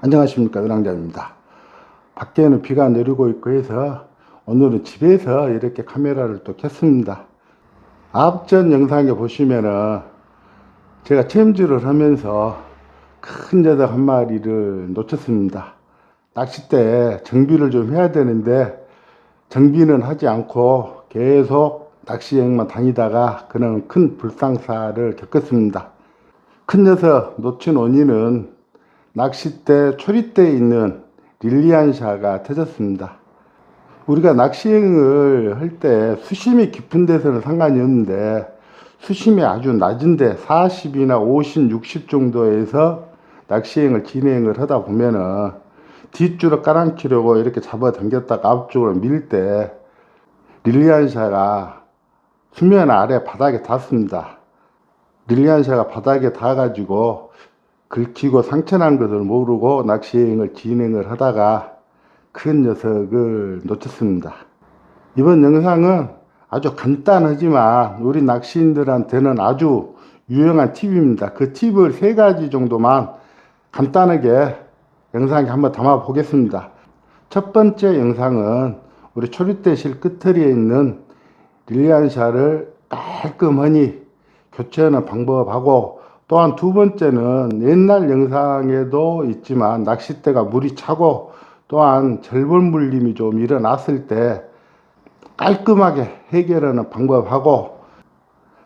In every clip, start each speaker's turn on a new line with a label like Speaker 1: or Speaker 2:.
Speaker 1: 안녕하십니까, 은항자입니다. 밖에는 비가 내리고 있고 해서 오늘은 집에서 이렇게 카메라를 또 켰습니다. 앞전 영상에 보시면은 제가 챔질을 하면서 큰 녀석 한 마리를 놓쳤습니다. 낚싯대 정비를 좀 해야 되는데 정비는 하지 않고 계속 낚시여행만 다니다가 그런 큰 불상사를 겪었습니다. 큰 녀석 놓친 원인은 낚싯대 초리대에 있는 릴리안샤가 터졌습니다. 우리가 낚시행을 할 때 수심이 깊은 데서는 상관이 없는데 수심이 아주 낮은데 40이나 50, 60 정도에서 낚시행을 진행을 하다 보면은 뒷줄을 깔아치려고 이렇게 잡아 당겼다가 앞쪽으로 밀 때 릴리안샤가 수면 아래 바닥에 닿습니다. 릴리안샤가 바닥에 닿아가지고 긁히고 상처난 것을 모르고 낚시행을 진행을 하다가 큰 녀석을 놓쳤습니다. 이번 영상은 아주 간단하지만 우리 낚시인들한테는 아주 유용한 팁입니다. 그 팁을 3가지 정도만 간단하게 영상에 한번 담아 보겠습니다. 첫 번째 영상은 우리 초리대 실 끝털이에 있는 릴리안샤를 깔끔하니 교체하는 방법하고, 또한 두 번째는 옛날 영상에도 있지만 낚싯대가 물이 차고 또한 절벌 물림이 좀 일어났을 때 깔끔하게 해결하는 방법하고,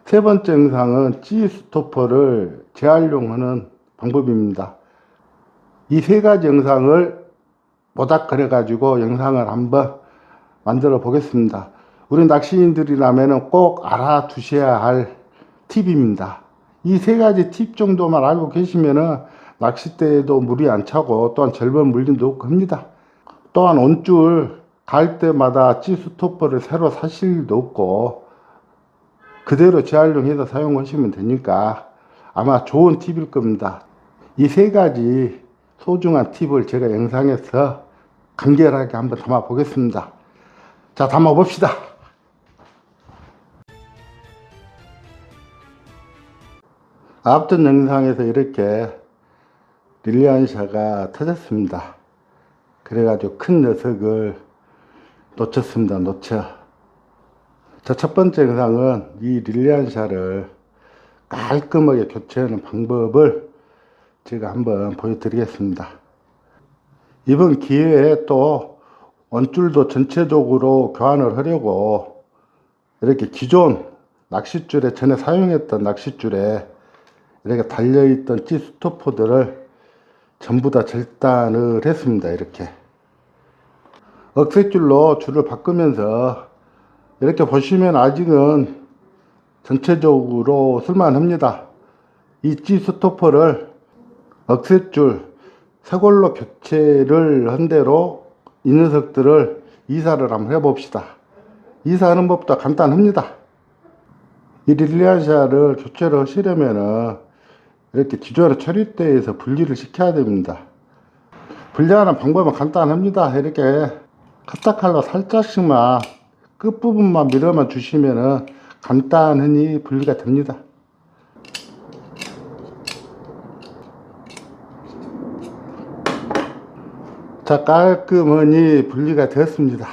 Speaker 1: 세 번째 영상은 찌 스토퍼를 재활용하는 방법입니다. 이 3가지 영상을 모닥거려 가지고 영상을 한번 만들어 보겠습니다. 우리 낚시인들이라면 꼭 알아두셔야 할 팁입니다. 이 3가지 팁 정도만 알고 계시면은 낚싯대에도 물이 안 차고 또한 절벌 물림도 없고 합니다. 또한 온줄 갈 때마다 찌 스토퍼를 새로 사실 일도 없고 그대로 재활용해서 사용하시면 되니까 아마 좋은 팁일 겁니다. 이 3가지 소중한 팁을 제가 영상에서 간결하게 한번 담아 보겠습니다. 자, 담아 봅시다. 앞전 영상에서 이렇게 릴리안샤가 터졌습니다. 그래가지고 큰 녀석을 놓쳤습니다. 자, 첫 번째 영상은 이 릴리안샤를 깔끔하게 교체하는 방법을 제가 한번 보여드리겠습니다. 이번 기회에 또 원줄도 전체적으로 교환을 하려고 이렇게 기존 낚싯줄에, 전에 사용했던 낚싯줄에 이렇게 달려있던 찌 스토퍼들을 전부 다 절단을 했습니다. 이렇게 억새줄로 줄을 바꾸면서 이렇게 보시면 아직은 전체적으로 쓸만합니다. 이 찌 스토퍼를 억새줄 새걸로 교체를 한 대로 이 녀석들을 이사를 한번 해봅시다. 이사하는 법도 간단합니다. 이 릴리안샤를 교체를 하시려면은 이렇게 기존의 처리대에서 분리를 시켜야 됩니다. 분리하는 방법은 간단합니다. 이렇게 카타칼로 살짝씩만 끝부분만 밀어만 주시면은 간단히 분리가 됩니다. 자, 깔끔하니 분리가 되었습니다.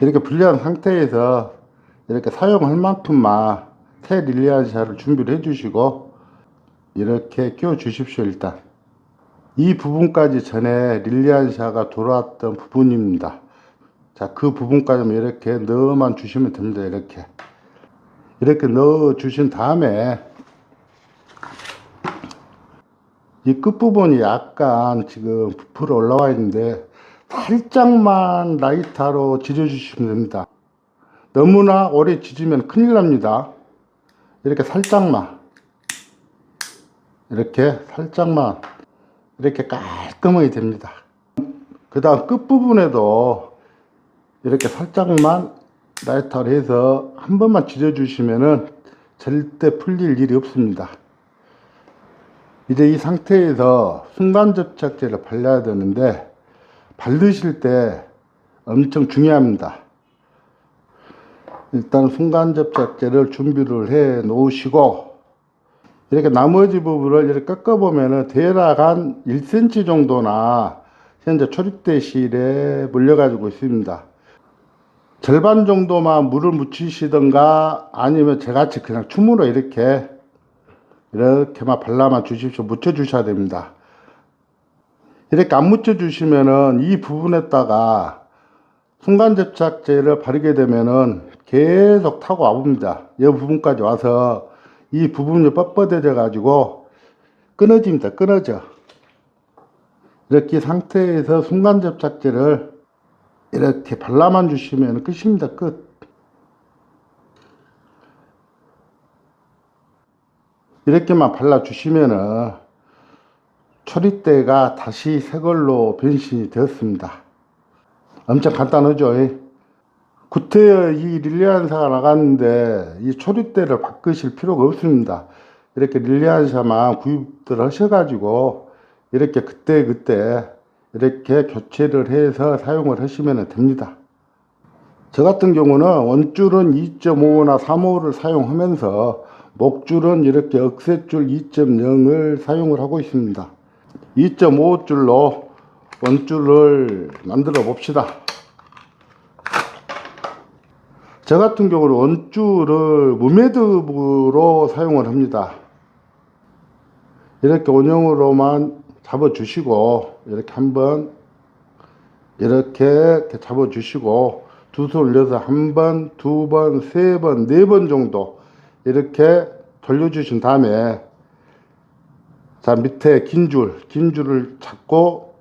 Speaker 1: 이렇게 분리한 상태에서 이렇게 사용할 만큼만 새 릴리안샤를 준비를 해 주시고 이렇게 끼워 주십시오. 일단 이 부분까지 전에 릴리안샤가 돌아왔던 부분입니다. 자, 그 부분까지 이렇게 넣어만 주시면 됩니다. 이렇게 넣어 주신 다음에 이 끝부분이 약간 지금 부풀어 올라와 있는데 살짝만 라이터로 지져 주시면 됩니다. 너무나 오래 지지면 큰일 납니다. 이렇게 살짝만, 이렇게 살짝만, 이렇게 깔끔하게 됩니다. 그 다음 끝부분에도 이렇게 살짝만 라이터로 해서 한 번만 지져 주시면은 절대 풀릴 일이 없습니다. 이제 이 상태에서 순간 접착제를 발라야 되는데 바르실 때 엄청 중요합니다. 일단 순간 접착제를 준비를 해 놓으시고 이렇게 나머지 부분을 이렇게 꺾어보면은 대략 한 1cm 정도나 현재 초립대실에 물려가지고 있습니다. 절반 정도만 물을 묻히시던가 아니면 저같이 그냥 춤으로 이렇게만 발라만 주십시오. 묻혀 주셔야 됩니다. 이렇게 안 묻혀 주시면은 이 부분에다가 순간접착제를 바르게 되면은 계속 타고 와봅니다. 이 부분까지 와서 이 부분이 뻣뻣해져 가지고 끊어집니다. 끊어져. 이렇게 상태에서 순간접착제를 이렇게 발라만 주시면 끝입니다. 끝. 이렇게만 발라주시면은 초리대가 다시 새 걸로 변신이 되었습니다. 엄청 간단하죠. 구태여 이 릴리안사가 나갔는데 이 초리대를 바꾸실 필요가 없습니다. 이렇게 릴리안사만 구입들 하셔가지고 이렇게 그때그때 이렇게 교체를 해서 사용을 하시면 됩니다. 저 같은 경우는 원줄은 2.5나 3호를 사용하면서 목줄은 이렇게 억새줄 2.0을 사용을 하고 있습니다. 2.5줄로 원줄을 만들어 봅시다. 저 같은 경우는 원줄을 무매듭으로 사용을 합니다. 이렇게 원형으로만 잡아 주시고 이렇게 한번 이렇게 잡아 주시고 두 손 올려서 한 번, 두 번, 세 번, 네 번 정도 이렇게 돌려 주신 다음에 자 밑에 긴 줄을 잡고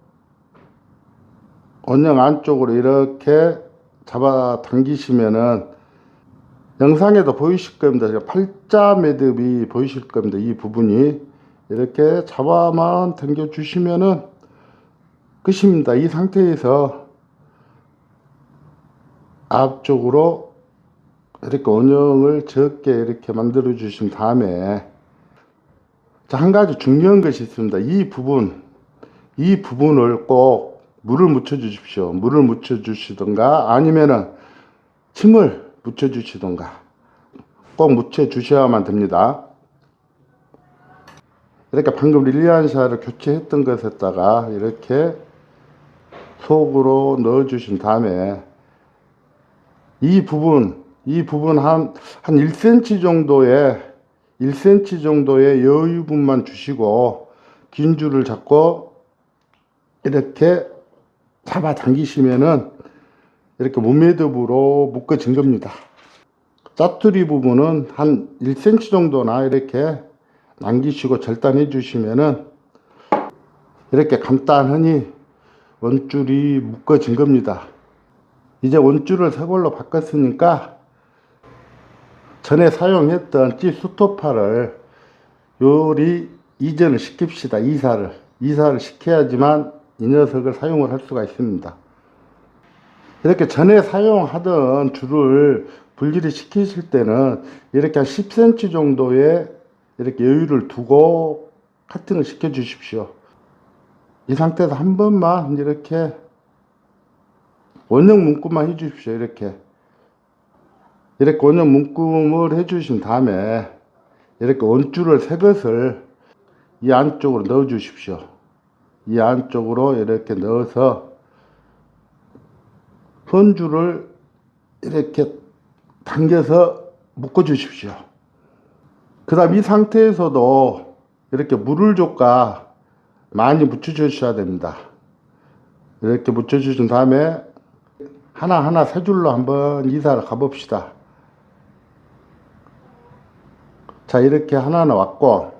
Speaker 1: 원형 안쪽으로 이렇게 잡아 당기시면은 영상에도 보이실 겁니다. 팔자 매듭이 보이실 겁니다. 이 부분이 이렇게 잡아만 당겨 주시면은 끝입니다. 이 상태에서 앞쪽으로 이렇게 원형을 적게 이렇게 만들어 주신 다음에 자, 한 가지 중요한 것이 있습니다. 이 부분을 꼭 물을 묻혀 주십시오. 물을 묻혀 주시던가 아니면은 침을 묻혀 주시던가 꼭 묻혀 주셔야만 됩니다. 이렇게 방금 릴리안샤를 교체했던 것에다가 이렇게 속으로 넣어 주신 다음에 이 부분 한 1cm 정도의 여유분만 주시고 긴 줄을 잡고 이렇게 잡아 당기시면은 이렇게 무매듭으로 묶어진 겁니다. 짜투리 부분은 한 1cm 정도나 이렇게 남기시고 절단해 주시면은 이렇게 간단하니 원줄이 묶어진 겁니다. 이제 원줄을 새 걸로 바꿨으니까 전에 사용했던 찌 스토파를 요리 이전을 시킵시다. 이사를 시켜야지만 이 녀석을 사용을 할 수가 있습니다. 이렇게 전에 사용하던 줄을 분리를 시키실 때는 이렇게 한 10cm 정도의 이렇게 여유를 두고 카팅을 시켜 주십시오. 이 상태에서 한 번만 이렇게 원형 문구만 해 주십시오. 이렇게 원형 문구를 해 주신 다음에 이렇게 원줄을 새 것을 이 안쪽으로 넣어 주십시오. 이 안쪽으로 이렇게 넣어서 선줄을 이렇게 당겨서 묶어 주십시오. 그 다음 이 상태에서도 이렇게 물을 조금 많이 묻혀 주셔야 됩니다. 이렇게 묻혀 주신 다음에 하나하나 세 줄로 한번 이사를 가봅시다. 자, 이렇게 하나는 왔고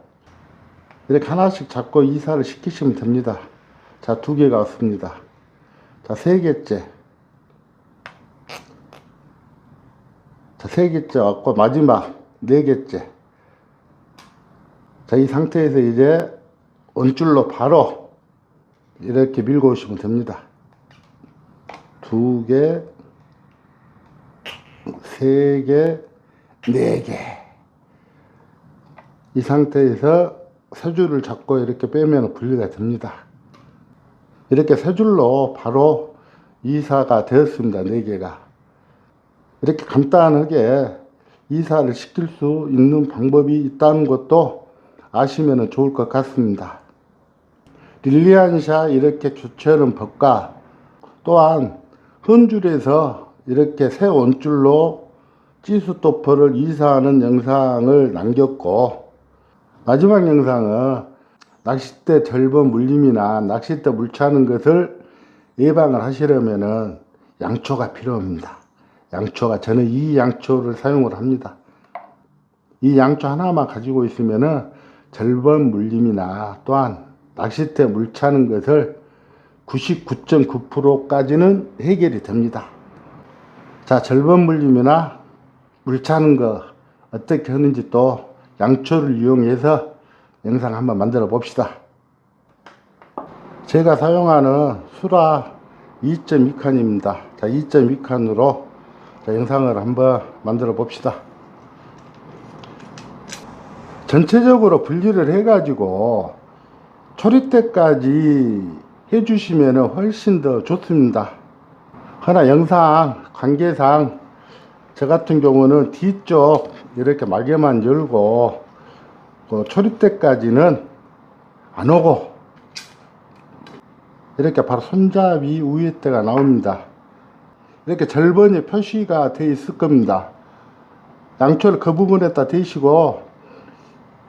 Speaker 1: 이렇게 하나씩 잡고 이사를 시키시면 됩니다. 자, 2개가 왔습니다. 자, 3개째. 자, 3개째 왔고 마지막 4개째. 자, 이 상태에서 이제 원줄로 바로 이렇게 밀고 오시면 됩니다. 2개, 3개, 4개. 이 상태에서 세 줄을 잡고 이렇게 빼면 분리가 됩니다. 이렇게 세 줄로 바로 이사가 되었습니다. 4개가. 이렇게 간단하게 이사를 시킬 수 있는 방법이 있다는 것도 아시면 좋을 것 같습니다. 릴리안샤 이렇게 조처럼 법과 또한 헌줄에서 이렇게 새 원줄로 찌수토퍼를 이사하는 영상을 남겼고, 마지막 영상은 낚싯대 절번 물림이나 낚싯대 물차는 것을 예방을 하시려면은 양초가 필요합니다. 양초가, 저는 이 양초를 사용을 합니다. 이 양초 하나만 가지고 있으면은 절번 물림이나 또한 낚싯대 물차는 것을 99.9%까지는 해결이 됩니다. 자, 절번 물림이나 물차는 거 어떻게 하는지 또 양초를 이용해서 영상 한번 만들어 봅시다. 제가 사용하는 수라 2.2칸입니다. 자, 2.2칸으로 영상을 한번 만들어 봅시다. 전체적으로 분리를 해 가지고 초리대까지 해 주시면 훨씬 더 좋습니다. 그러나 영상 관계상 저 같은 경우는 뒤쪽 이렇게 마개만 열고 초리대까지는 안 오고 이렇게 바로 손잡이 위에 때가 나옵니다. 이렇게 절번이 표시가 되어 있을 겁니다. 양초를 그 부분에다 대시고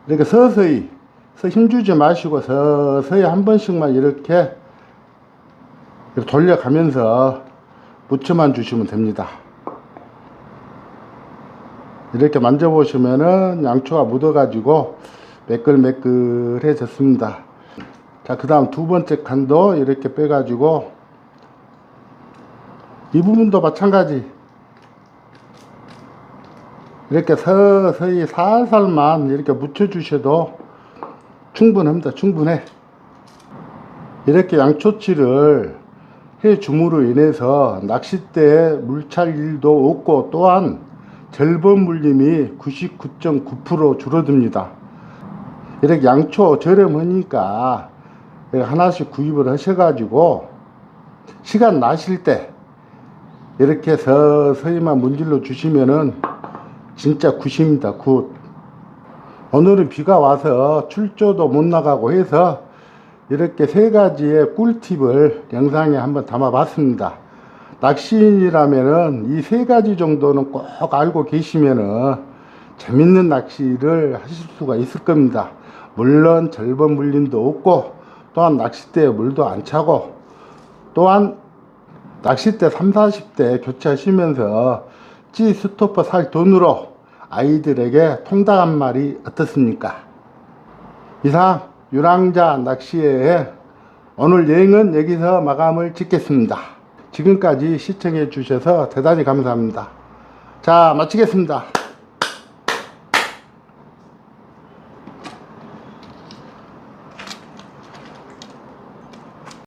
Speaker 1: 이렇게 서서히 힘주지 마시고 서서히 한 번씩만 이렇게 돌려가면서 묻혀만 주시면 됩니다. 이렇게 만져보시면은 양초가 묻어가지고 매끌매끌해졌습니다. 자, 그 다음 두 번째 칸도 이렇게 빼가지고 이 부분도 마찬가지 이렇게 서서히 살살만 이렇게 묻혀 주셔도 충분합니다. 충분해. 이렇게 양초칠을 해 줌으로 인해서 낚싯대에 물찰 일도 없고 또한 절번 물림이 99.9% 줄어듭니다. 이렇게 양초 저렴하니까 하나씩 구입을 하셔가지고 시간 나실 때 이렇게 서서히만 문질러 주시면은 진짜 굿입니다. 굿. 오늘은 비가 와서 출조도 못 나가고 해서 이렇게 세 가지의 꿀팁을 영상에 한번 담아 봤습니다. 낚시인이라면은 이 세 가지 정도는 꼭 알고 계시면은 재밌는 낚시를 하실 수가 있을 겁니다. 물론 절번 물림도 없고 또한 낚싯대에 물도 안 차고 또한 낚싯대 3, 40대 교체하시면서 찌 스토퍼 살 돈으로 아이들에게 통닭 한 마리 어떻습니까? 이상 유랑자 낚시회의 오늘 여행은 여기서 마감을 짓겠습니다. 지금까지 시청해 주셔서 대단히 감사합니다. 자, 마치겠습니다.